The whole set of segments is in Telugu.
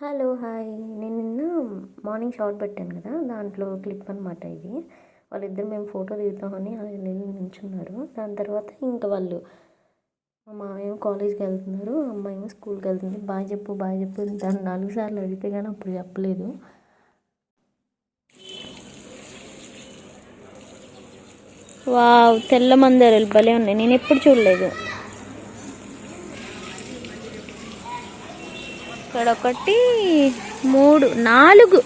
Hello hi. నేను నిన్న మార్నింగ్ షార్ట్ పెట్టాను కదా, దాంట్లో క్లిప్ అనమాట ఇది. వాళ్ళిద్దరు మేము ఫోటో దిగుతామని వెళ్ళి నిల్చున్నారు. దాని తర్వాత ఇంకా వాళ్ళు మా మామయ్య కాలేజ్కి వెళ్తున్నారు, అమ్మాయి ఏమో స్కూల్కి వెళ్తుంది. బాయ్ చెప్పు దాన్ని 4 సార్లు అడిగితే కానీ అప్పుడు చెప్పలేదు. వావ్, తెల్ల మందారాలు భలే ఉన్నాయి, నేను ఎప్పుడు చూడలేదు. ఇక్కడ 1 3 4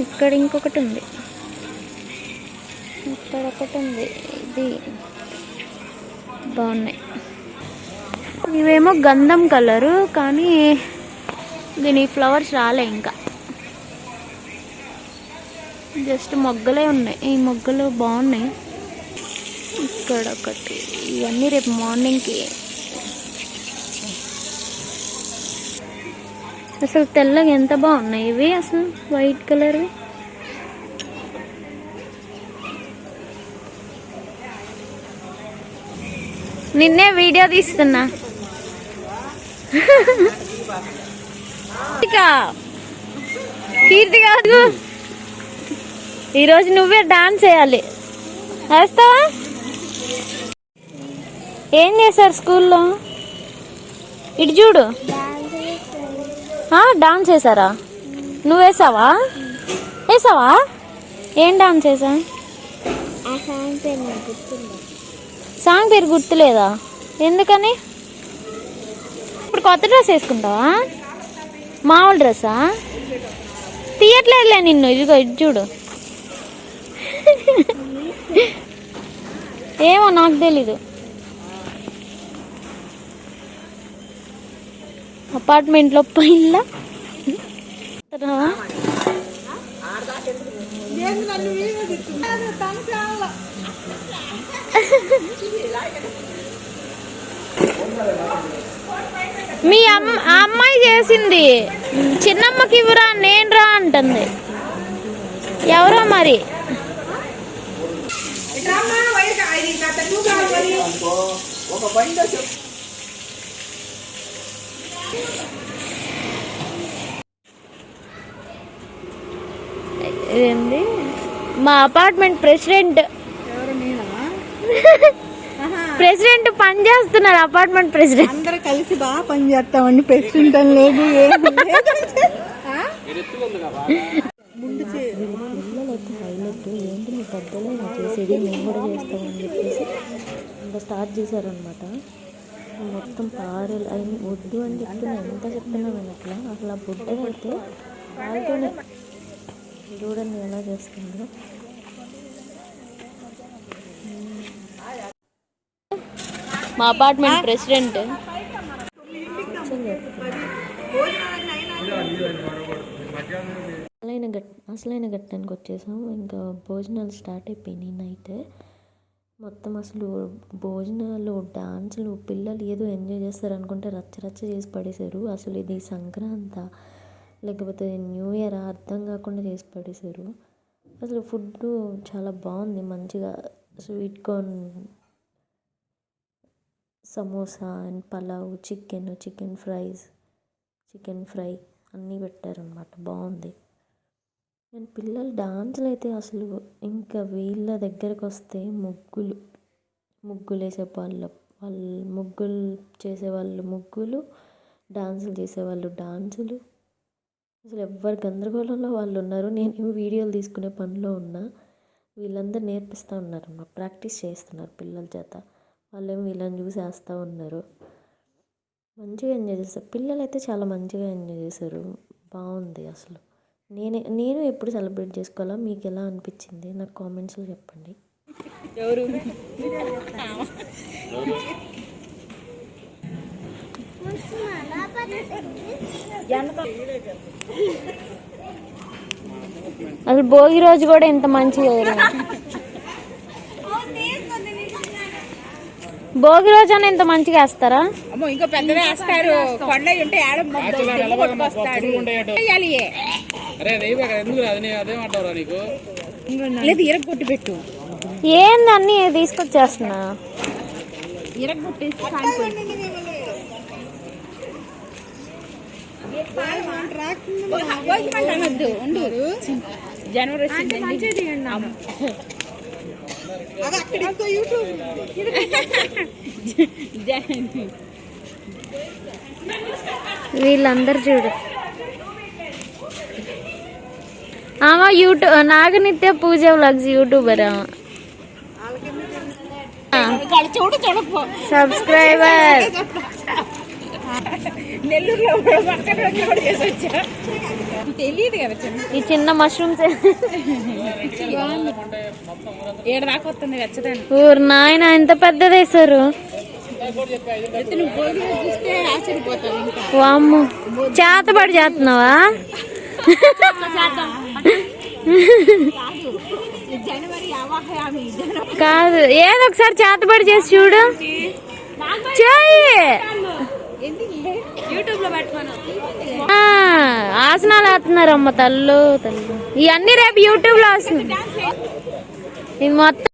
ఇక్కడ ఇంకొకటి ఉంది, ఇక్కడ ఒకటి ఉంది. ఇది బాగున్నాయి. ఇవేమో గంధం కలరు, కానీ దీని ఫ్లవర్స్ రాలే, ఇంకా జస్ట్ మొగ్గలే ఉన్నాయి. ఈ మొగ్గలు బాగున్నాయి. ఇక్కడ ఒకటి, ఇవన్నీ రేపు మార్నింగ్కి. అసలు తెల్లగా ఎంత బాగున్నాయి ఇవి, అసలు వైట్ కలర్వి. నిన్నే వీడియో తీస్తున్నా. కీర్తి కాదు, ఈరోజు నువ్వే డాన్స్ చేయాలి. వేస్తావా? ఏం చేశారు స్కూల్లో? ఇటు చూడు, డాన్స్ చేశారా? నువ్వు వేసావా? ఏం డాన్స్ చేసా? సాంగ్ పేరు గుర్తులేదా? ఎందుకని? ఇప్పుడు కొత్త డ్రెస్ వేసుకుంటావా? మామూలు డ్రెస్సా? తీయట్లేదులే నిన్ను. ఇదిగో ఇటు చూడు. ఏమో నాకు తెలీదు. అపార్ట్మెంట్లో పైన మీ అమ్మాయి చేసింది. చిన్నమ్మకి ఇవ్వరా, నేను రా అంటుంది. ఎవరో మరి. ఏంది? మా అపార్ట్మెంట్ ప్రెసిడెంట్ పని చేస్తున్నారు. అపార్ట్మెంట్ ప్రెసిడెంట్ అందరూ కలిసి బాగా పని చేస్తామండి. ప్రెసిడెంట్ అని లేదు, పిల్లలైతే హైలైట్ ఏంటి, మీ పెద్దలే చేసేది, మేము కూడా చేస్తామని చెప్పేసి ఇంకా స్టార్ట్ చేశారనమాట. మొత్తం పారలు అవి వద్దు అని చెప్తున్నా, ఎంత చెప్తున్నా నేను అసలు ఆ బుడ్డనైతే వాళ్ళతోనే చూడండి ఎలా చేస్తుందో. మా అపార్ట్మెంట్ ప్రెసిడెంట్ అసలైన ఘట్టానికి వచ్చేసాం. ఇంకా భోజనాలు స్టార్ట్ అయిపోయినాయి నైట్. మొత్తం అసలు భోజనాలు, డాన్సులు, పిల్లలు ఏదో ఎంజాయ్ చేస్తారు అనుకుంటే రచ్చ చేసి పడేశారు. అసలు ఇది సంక్రాంతి లేకపోతే న్యూ ఇయర్ అర్థం కాకుండా చేసి పడేశారు. అసలు ఫుడ్ చాలా బాగుంది, మంచిగా sweet corn, samosa and pulao, chicken fry అన్నీ పెట్టారనమాట. బాగుంది. అండ్ పిల్లలు డాన్సులు అయితే అసలు ఇంకా వీళ్ళ దగ్గరకు వస్తే ముగ్గులు వేసేవాళ్ళు, ముగ్గులు చేసేవాళ్ళు ముగ్గులు, డాన్సులు చేసేవాళ్ళు డాన్సులు. అసలు ఎవరి గందరగోళంలో వాళ్ళు ఉన్నారు. నేను వీడియోలు తీసుకునే పనిలో ఉన్నా. వీళ్ళందరూ నేర్పిస్తూ ఉన్నారు, ప్రాక్టీస్ చేస్తున్నారు పిల్లల చేత. వాళ్ళేమో వీళ్ళని చూసి వేస్తూ ఉన్నారు. మంచిగా ఎంజాయ్ చేస్తారు. పిల్లలు అయితే చాలా మంచిగా ఎంజాయ్ చేశారు. బాగుంది అసలు. నేను ఎప్పుడు సెలబ్రేట్ చేసుకోవాలా, మీకు ఎలా అనిపించింది నాకు కామెంట్స్లో చెప్పండి. అసలు భోగి రోజు కూడా ఎంత మంచిగా భోగి రోజు అని ఎంత మంచిగా వేస్తారా? ఇంకా పెద్దగా వేస్తారు. ఇరగొట్టి పెట్టు. ఏంది అన్ని తీసుకొచ్చేస్తున్నా. ఇరగొట్టేసి అనొద్దు ఉండు జనవరి వచ్చింది అక్కడ ఇంకో యూట్యూబ్ వీళ్ళందరూ చూడు ఆమె యూట్యూబ్ నాగనిత్య పూజ వ్లాగ్స్ యూట్యూబర్ చూడు చూడకపో సబ్స్క్రైబర్ నెల్లూరులో కూడా చేసి వచ్చా తెలియదు కదా ఈ చిన్న మష్రూమ్స్ ఏడు దాకా వస్తుంది వెచ్చదాన్ని ఊరు నాయన ఎంత పెద్దది వేసారు నువ్వు భోగిలో చూస్తే ఆశ్చర్యపోతావు ఇంకా వామ్ము చేతబడి చేస్తున్నావా జనవరి అవాహయామి కాదు ఏదో ఒకసారి చేతబడి చేసి చూడు చెయ్యి యూట్యూబ్ లో పెట్టుకోను ఆసనాలు వేస్తున్నారు అమ్మ తల్లు ఇవన్నీ రేపు యూట్యూబ్ లో వస్తుంది ఇది మొత్తం